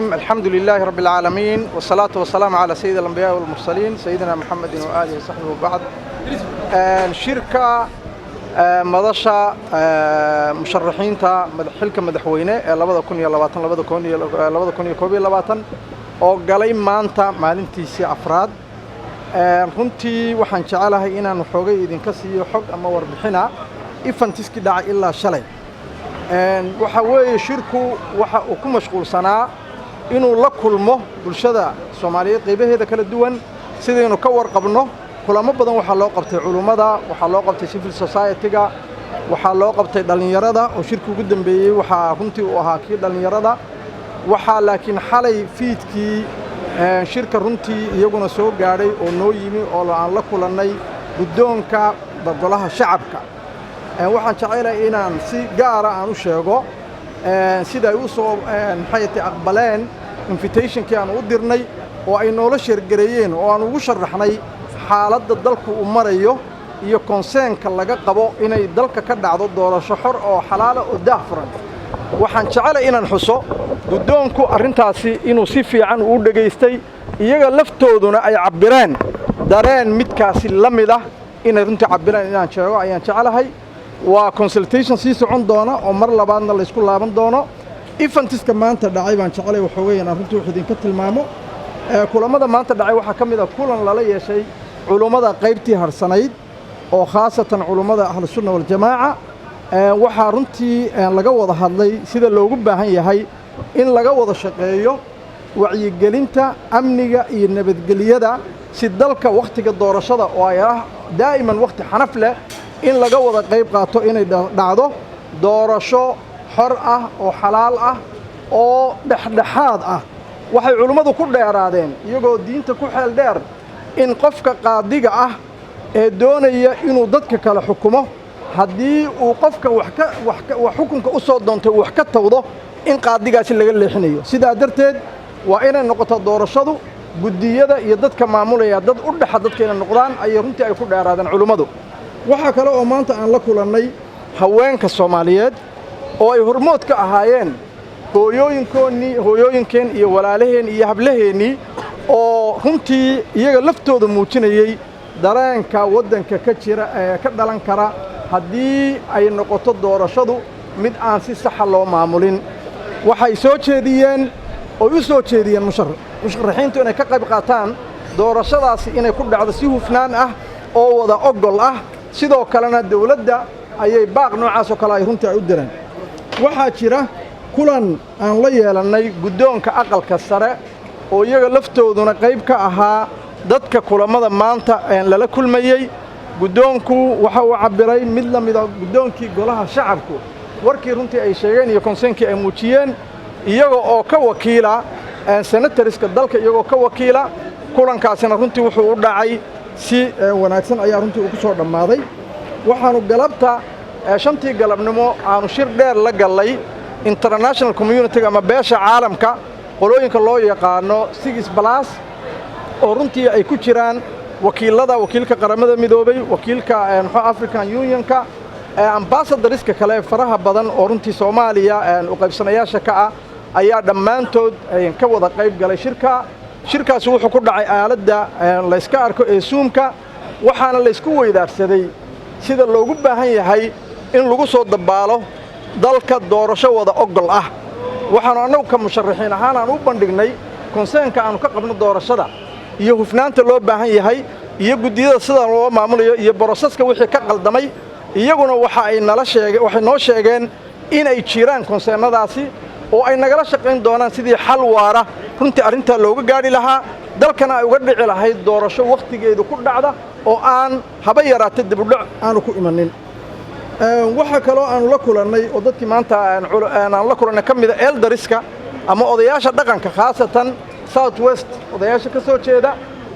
الحمد لله رب العالمين والصلاة والسلام على سيد الأنبياء والمرسلين سيدنا محمد وآله وصحبه وبعد. شركة مدشة مشرحين تا حلقة مدحوينة لبض كوني لباتن لبض كوني كوبي لباتن أو قليل ما أنت معلنتي سي أفراد كنتي وحن شعلها إن نحوجي إذا كسي حق أما وربحنا إفنتس كدع إلا شلي وحوي شركة وكم مشغول سنة inuu la kulmo bulshada Soomaaliyeed qaybaheeda kala duwan sidaynu ka warqabno kulamo badan waxa loo qabtay culimada waxa loo qabtay civil society-ga waxa loo qabtay dhalinyarada oo shirku ugu dambeeyay waxa runtii uu ahaa kii dhalinyarada waxa laakiin xalay fiidkii shirka runtii iyaguna soo gaaray oo noo yimi oo aan la kulanay guddoonka golaha shacabka waxaan jecelahay inaan si gaar ah aan u sheego sida ay u soo maxay aqbaleen invitation-kii aan u dirnay oo ay noola sheergareeyeen oo aan ugu sharaxnay xaaladda dalku u marayo iyo concern-ka laga qabo inay dalka ka dhacdo doorasho xor oo xalaal oo daahfuran waxaan jecelahay inaan xuso guddoonku arrintaasi inuu si fiican u dhageystay iyaga laftooduna ay cabireen dareen midkaasi la mid ah inay runtii cabireen inaan sheego ayaan jecelahay waa consultation sii socon doona oo mar labaadna la isku laaban doono eventiska maanta dhacay baan jeclay waxa weeyaan arrintu wax idin ka tilmaamo kulamada maanta dhacay waxa kamid ah kulan lala yeeshay culimada qaybtii harsanayd oo khaasatan culimada ahlu sunna wal jamaa waxa runtii laga wada hadlay sida loogu baahan yahay in laga wada shaqeeyo wacyigelinta amniga iyo nabadgelyada si dalka waqtiga doorashada oo ay daa'iman waqti xanaf leh in laga wada qayb qaato inay dhacdo doorasho xor ah oo xalaal ah oo dhexdhexaad ah waxay culimadu ku dheeraadeen iyagoo diinta ku xeel dheer in qofka qaadiga ah ee doonaya inuu dadka kala xukumo haddii uu qofka wax xukunka u soo doontay wax ka tawdo in qaadigaasi laga leexinayo sidaa darteed waa inay noqoto doorashadu guddiyada iyo dadka maamulaya dad u dhaxa dadka inay noqdaan ayay runtii ay ku dheeraadeen culimadu waxa kale oo maanta aan la kulannay haweenka Soomaaliyeed oo ay hormood ka ahaayeen hooyooyinkeen iyo walaalaheen iyo hablaheennii oo runtii iyaga laftooda muujinayay dareenka waddanka ka jira ee ka dhalan kara haddii ay noqoto doorashadu mid aan si saxa loo maamulin waxay soo jeediyeen oo u soo jeediyeen musharaxiintu inay ka qayb qaataan doorashadaasi inay ku dhacdo si hufnaan ah oo wada ogol ah sidoo kalena dawladda ayay baaq noocaas oo kale ay runtii ay u direen waxaa jira kulan aan la yeelannay guddoonka aqalka sare oo iyaga laftooduna qayb ka ahaa dadka kulamada maanta lala kulmayey guddoonku waxa uu cabbiray mid la mid ah guddoonkii golaha shacabku warkii runtii ay sheegeen iyo concern-kii ay muujiyeen iyaga oo ka wakiila senatoriska dalka iyagoo ka wakiila kulankaasina runtii wuxuu u dhacay si wanaagsan ayaa runtii uu ku soo dhammaaday waxaanu galabta shantii galabnimo aanu shir dheer la galay international community ama beesha caalamka qolooyinka loo yaqaano 6+ oo runtii ay ku jiraan wakiilka qaramada midoobay wakiilka African Unionka ambassadorska kale faraha badan oo runtii Soomaaliya u qaybsanayaasha ka ah ayaa dhammaantood ka wada qayb galay shirkaasi wuxuu ku dhacay aaladda la iska arko ee Zoom-ka waxaana la isku weydaarsaday sida loogu baahan yahay in lagu soo dabaalo dalka doorasho wada ogol ah waxaanu annagu ka musharaxiin ahaan aan u bandhignay concern-ka aanu ka qabno doorashada iyo hufnaanta loo baahan yahay iyo guddiyada sida loo maamulayo iyo boroseska wixii ka qaldamay iyaguna waxay noo sheegeen in ay jiraan concern-nadaasi oo ay nagala shaqayn doonaan sidii xal waara runtii arrinta looga gaari lahaa dalkana ay uga dhici lahayd doorasho waqtigeedu ku dhacda oo aan haba yaraatay dib u dhac aanu ku imanin waxa kale oo aanu la kulannay oo dadkii maanta aan la kulannay kamid ah eldariska ama odayaasha dhaqanka khaasatan South West odayaasha ka soo jeeda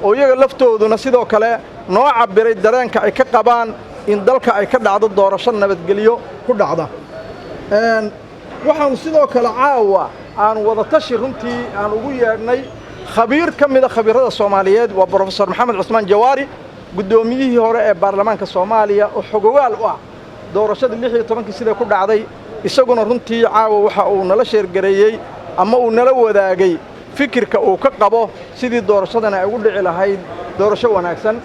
oo iyaga laftooduna sidoo kale noo cabiray dareenka ay ka qabaan in dalka ay ka dhacdo doorasho nabadgelyo ku dhacda waxaanu sidoo kale caawa aan wada tashi runtii aan ugu yeedhnay khabiir ka mid ah khabiirada Soomaaliyeed waa Professor Maxamed Cusmaan Jawaari guddoomiyihii hore ee baarlamaanka Soomaaliya oo xogogaal u ah doorashada 16 sida ku dhacday isaguna runtii caawa waxa uu nala sheergareeyay ama uu nala wadaagay fikirka uu ka qabo sidii doorashadana ay ugu dhici lahayd doorasho wanaagsan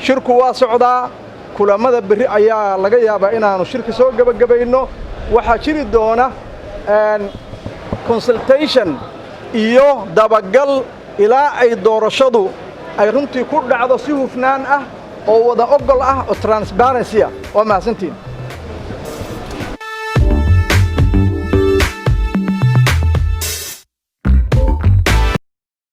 shirku waa socdaa kulamada berri ayaa laga yaabaa inaanu shirka soo gabagabayno waxaa jiri doona consultation iyo dabagal ilaa ay doorashadu ay runtii ku dhacdo si hufnaan ah oo wada ogol ah oo transparency ah waa mahadsantiin